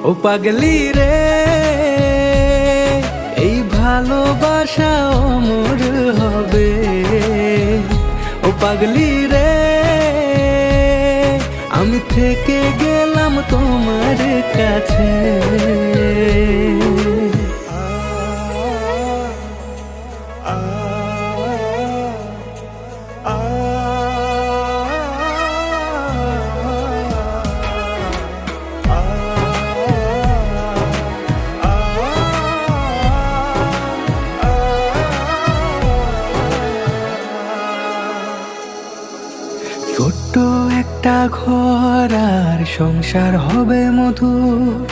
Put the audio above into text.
ও পাগলি রে, এই ভালোবাসা অমর হবে। ও পাগলি রে, আমি থেকে গেলাম তোমার কাছে। ছোট্ট একটা ঘর আর সংসার হবে মধুর।